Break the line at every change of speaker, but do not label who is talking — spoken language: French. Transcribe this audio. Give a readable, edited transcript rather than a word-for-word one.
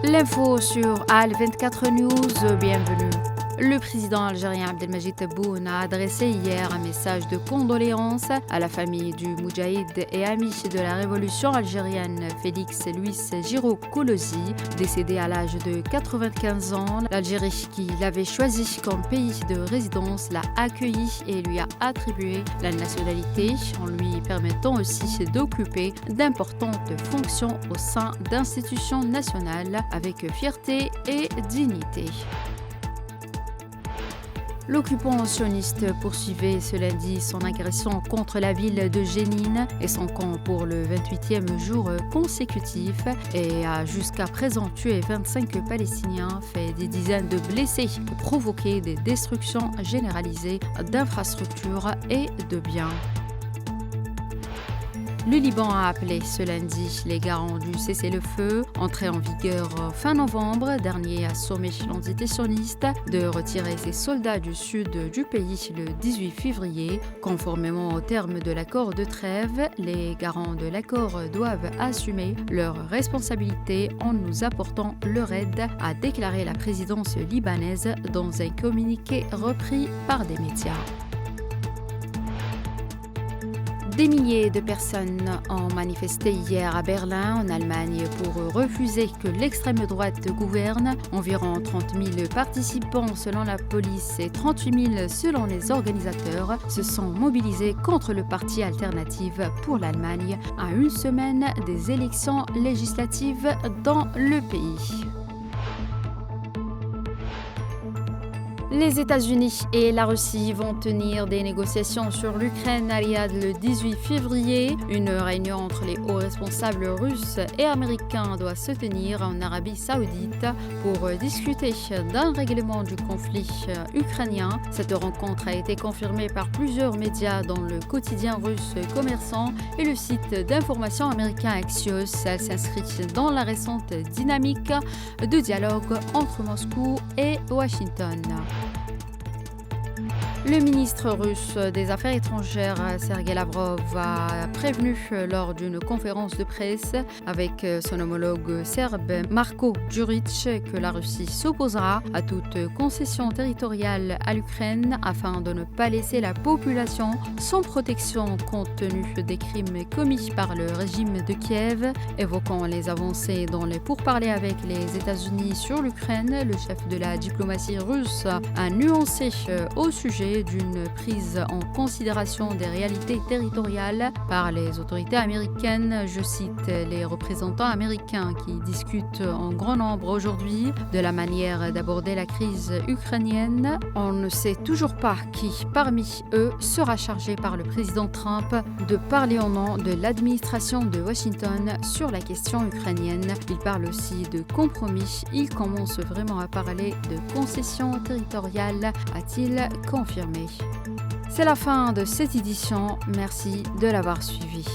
L'info sur Al24 News, bienvenue. Le président algérien Abdelmadjid Tebboune a adressé hier un message de condoléances à la famille du moudjahid et ami de la révolution algérienne Félix Louis Giraud-Kolosi, décédé à l'âge de 95 ans. L'Algérie, qui l'avait choisi comme pays de résidence, l'a accueilli et lui a attribué la nationalité, en lui permettant aussi d'occuper d'importantes fonctions au sein d'institutions nationales avec fierté et dignité. L'occupant sioniste poursuivait ce lundi son agression contre la ville de Jénine et son camp pour le 28e jour consécutif et a jusqu'à présent tué 25 Palestiniens, fait des dizaines de blessés et provoqué des destructions généralisées d'infrastructures et de biens. Le Liban a appelé ce lundi les garants du cessez-le-feu, entré en vigueur fin novembre dernier, a sommé l'entité sioniste de retirer ses soldats du sud du pays le 18 février. Conformément aux termes de l'accord de trêve, les garants de l'accord doivent assumer leurs responsabilités en nous apportant leur aide, a déclaré la présidence libanaise dans un communiqué repris par des médias. Des milliers de personnes ont manifesté hier à Berlin, en Allemagne, pour refuser que l'extrême droite gouverne. Environ 30 000 participants selon la police et 38 000 selon les organisateurs se sont mobilisés contre le parti Alternative pour l'Allemagne à une semaine des élections législatives dans le pays. Les États-Unis et la Russie vont tenir des négociations sur l'Ukraine à Riyad le 18 février. Une réunion entre les hauts responsables russes et américains doit se tenir en Arabie Saoudite pour discuter d'un règlement du conflit ukrainien. Cette rencontre a été confirmée par plusieurs médias dont le quotidien russe Commerçant et le site d'information américain Axios. Elle s'inscrit dans la récente dynamique de dialogue entre Moscou et Washington. Le ministre russe des Affaires étrangères, Sergei Lavrov, a prévenu lors d'une conférence de presse avec son homologue serbe Marko Đurić que la Russie s'opposera à toute concession territoriale à l'Ukraine afin de ne pas laisser la population sans protection compte tenu des crimes commis par le régime de Kiev. Évoquant les avancées dans les pourparlers avec les États-Unis sur l'Ukraine, le chef de la diplomatie russe a nuancé au sujet d'une prise en considération des réalités territoriales par les autorités américaines. Je cite les représentants américains qui discutent en grand nombre aujourd'hui de la manière d'aborder la crise ukrainienne. On ne sait toujours pas qui parmi eux sera chargé par le président Trump de parler au nom de l'administration de Washington sur la question ukrainienne. Il parle aussi de compromis. Il commence vraiment à parler de concessions territoriales, a-t-il confirmé. C'est la fin de cette édition. Merci de l'avoir suivi.